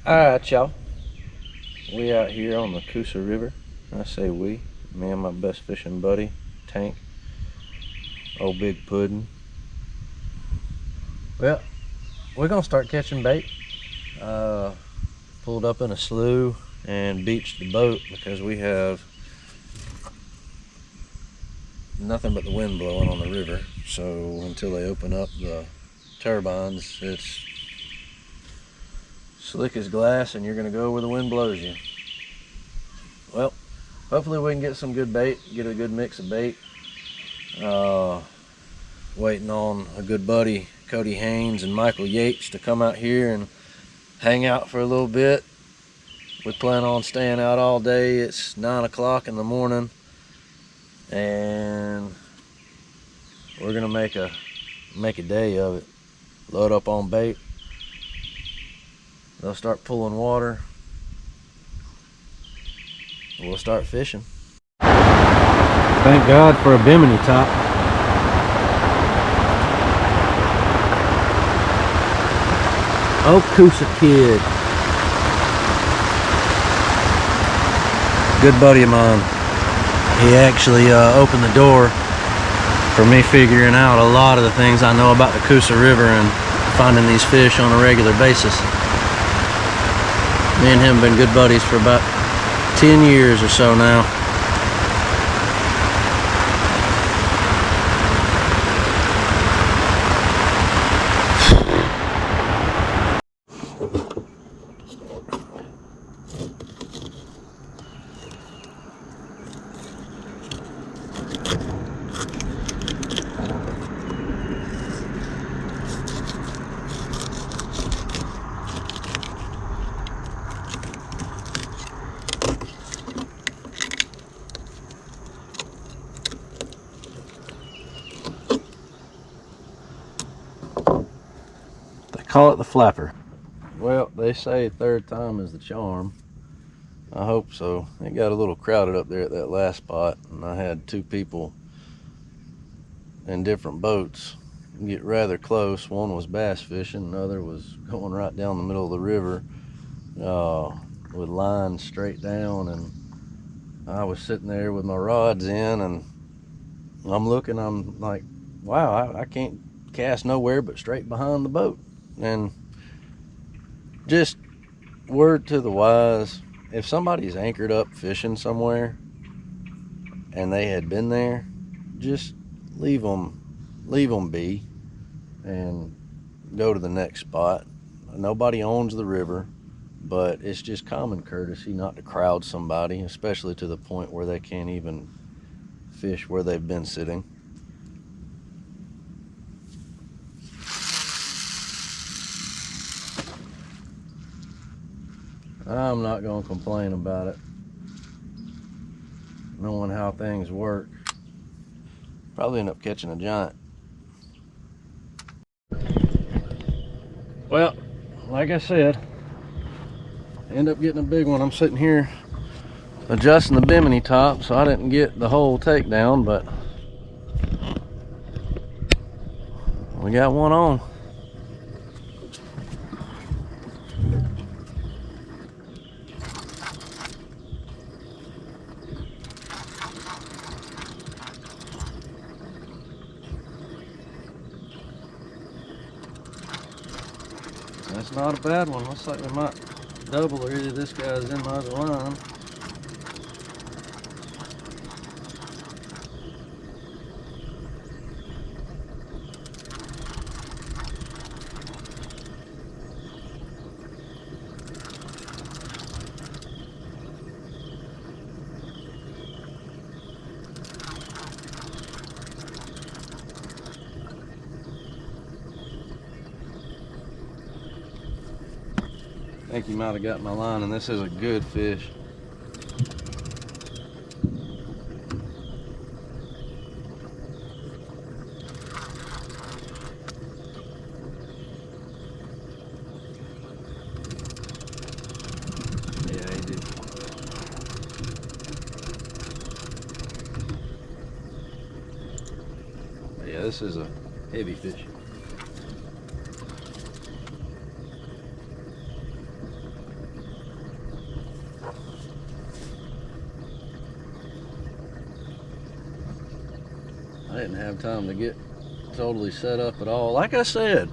Alright, y'all. We out here on the Coosa River. I say we. Me and my best fishing buddy, Tank. Old Big Puddin'. Well, we're gonna start catching bait. Pulled up in a slough and beached the boat because we have nothing but the wind blowing on the river. So until they open up the turbines, it's slick as glass and you're gonna go where the wind blows you. Well, hopefully we can get some good bait, get a good mix of bait. Waiting on a good buddy, Cody Haynes and Michael Yates, to come out here and hang out for a little bit. We plan on staying out all day. It's 9 o'clock in the morning and we're gonna make a day of it. Load up on bait. They'll start pulling water. We'll start fishing. Thank God for a bimini top. Oh, Coosa Kid. Good buddy of mine. He actually opened the door for me figuring out a lot of the things I know about the Coosa River and finding these fish on a regular basis. Me and him have been good buddies for about 10 years or so now. Call it the flapper. Well, they say third time is the charm. I hope so. It got a little crowded up there at that last spot, and I had two people in different boats get rather close. One was bass fishing, another was going right down the middle of the river with lines straight down, and I was sitting there with my rods in, and I'm looking, I'm like, wow, I can't cast nowhere but straight behind the boat. And just word to the wise, if somebody's anchored up fishing somewhere and they had been there, just leave them be and go to the next spot. Nobody owns the river, but it's just common courtesy not to crowd somebody, especially to the point where they can't even fish where they've been sitting. I'm not going to complain about it, knowing how things work. Probably end up catching a giant. Well, like I said, end up getting a big one. I'm sitting here adjusting the bimini top, so I didn't get the whole takedown, but we got one on. That's not a bad one. Looks like we might double, or either this guy's in my other line. I think he might have got my line, and this is a good fish. Yeah, he did. Yeah, this is a heavy fish. I didn't have time to get totally set up at all. Like I said,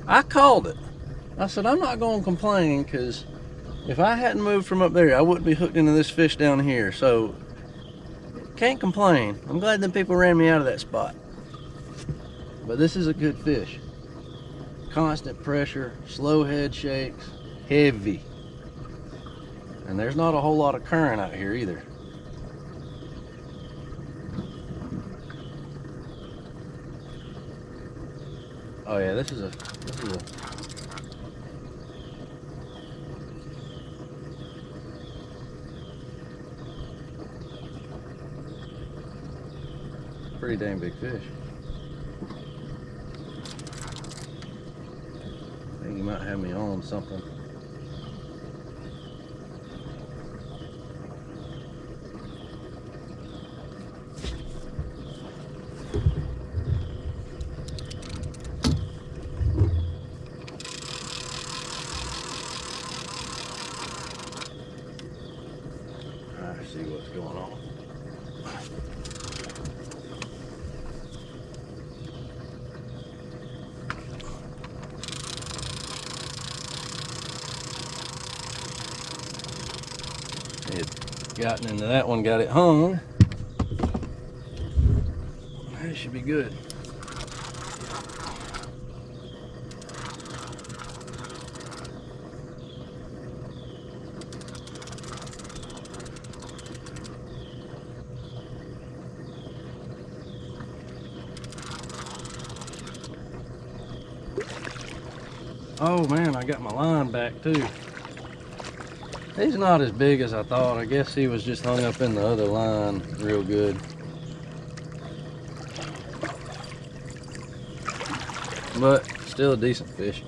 I called it. I said, I'm not going to complain, because if I hadn't moved from up there, I wouldn't be hooked into this fish down here. So, can't complain. I'm glad them people ran me out of that spot. But this is a good fish. Constant pressure, slow head shakes, heavy. And there's not a whole lot of current out here either. Oh yeah, this is a pretty dang big fish. I think he might have me on something. I see what's going on. It gotten into that one, got it hung. That should be good. Oh man, I got my line back too. He's not as big as I thought. I guess he was just hung up in the other line real good. But still a decent fish.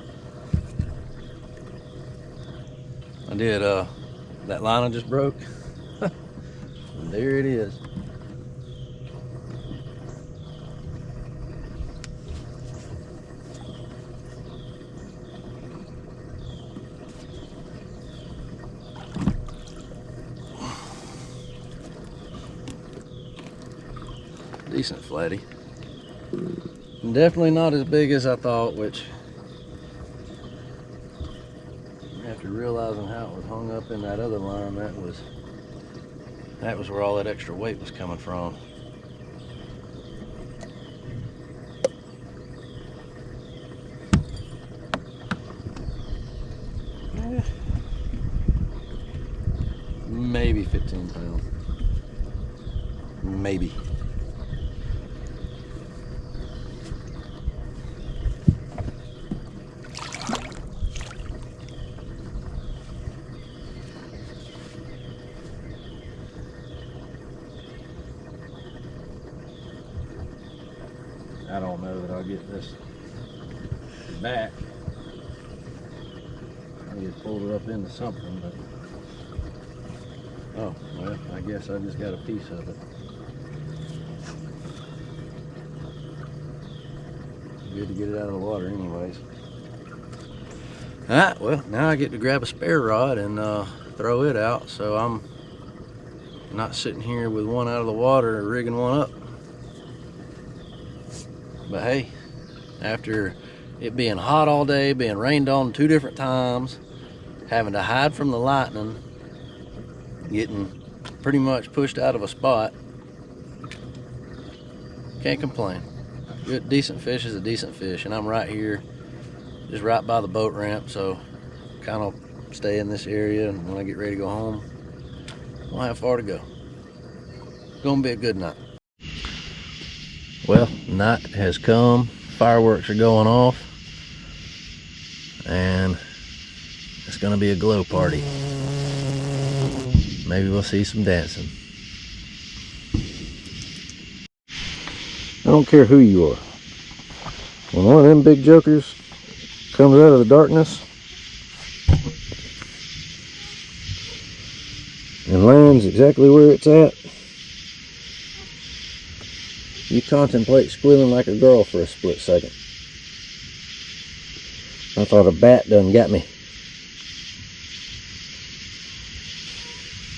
I did, that line I just broke. And there it is. Decent flatty. Definitely not as big as I thought, which after realizing how it was hung up in that other line, that was where all that extra weight was coming from. Maybe 15 pounds. Maybe. I don't know that I'll get this back. I just pulled it up into something, but oh, well, I guess I just got a piece of it. Good to get it out of the water anyways. Alright, well, now I get to grab a spare rod and throw it out, so I'm not sitting here with one out of the water rigging one up. But hey, after it being hot all day, being rained on 2 different times, having to hide from the lightning, getting pretty much pushed out of a spot, can't complain. Good, decent fish is a decent fish, and I'm right here, just right by the boat ramp, so kind of stay in this area, and when I get ready to go home, I don't have far to go. It's gonna be a good night. Well, night has come, fireworks are going off, and it's gonna be a glow party. Maybe we'll see some dancing. I don't care who you are. When one of them big jokers comes out of the darkness and lands exactly where it's at, you contemplate squealing like a girl for a split second. I thought a bat done got me.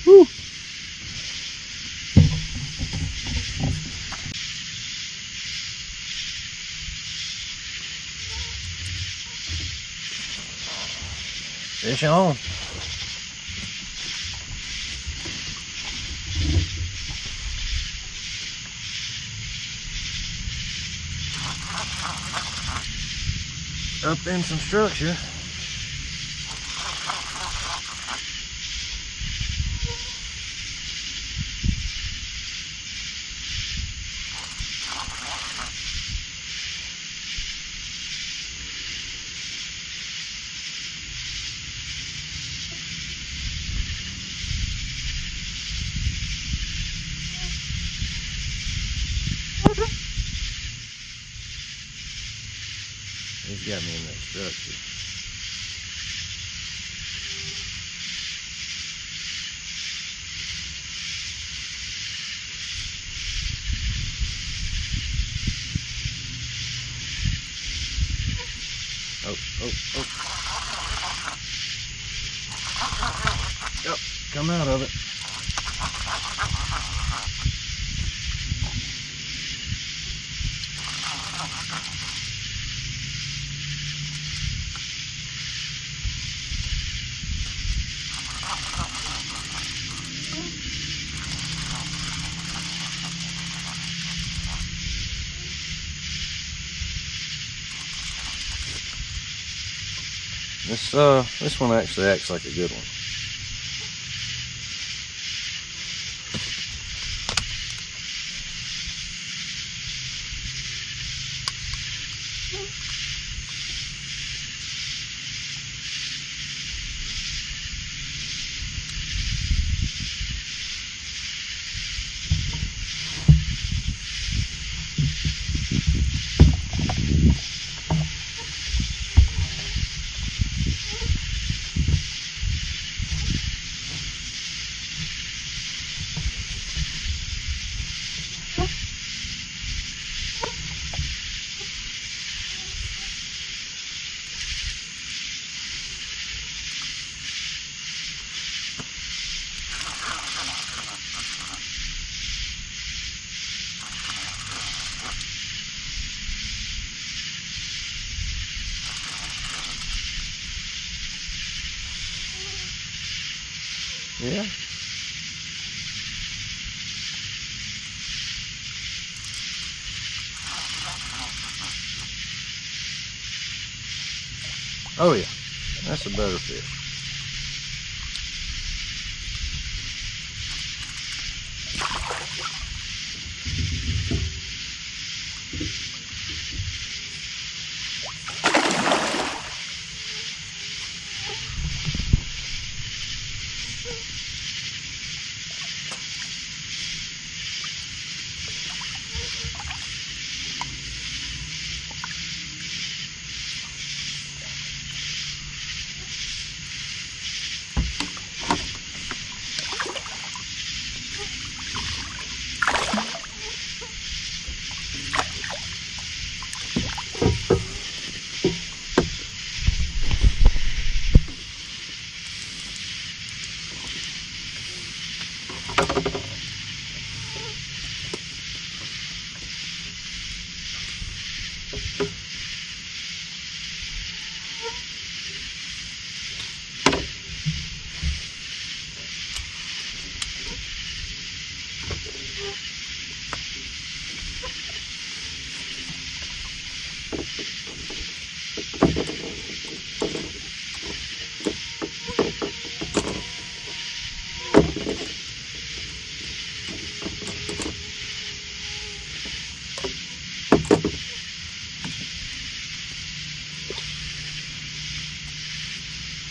Woo. Fish on. Up in some structure. He's got me in that structure. Oh. Yep, come out of it. This one actually acts like a good one. Yeah. Oh yeah, that's a better fish.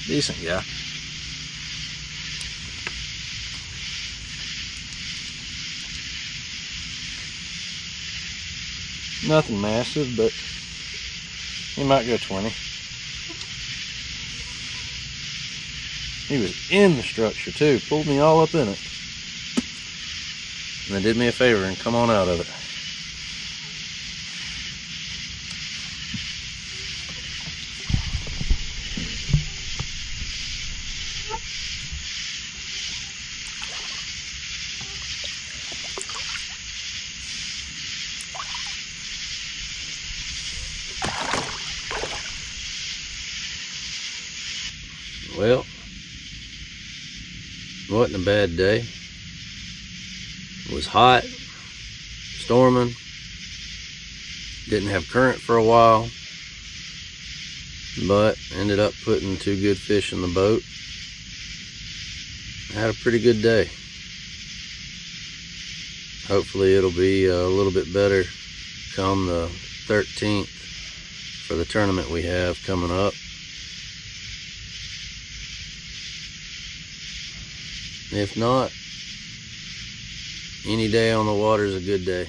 Decent guy. Nothing massive, but he might go 20. He was in the structure too, pulled me all up in it. And then did me a favor and come on out of it. Well, it wasn't a bad day. It was hot, storming, didn't have current for a while, but ended up putting 2 good fish in the boat. Had a pretty good day. Hopefully it'll be a little bit better come the 13th for the tournament we have coming up. If not, any day on the water is a good day.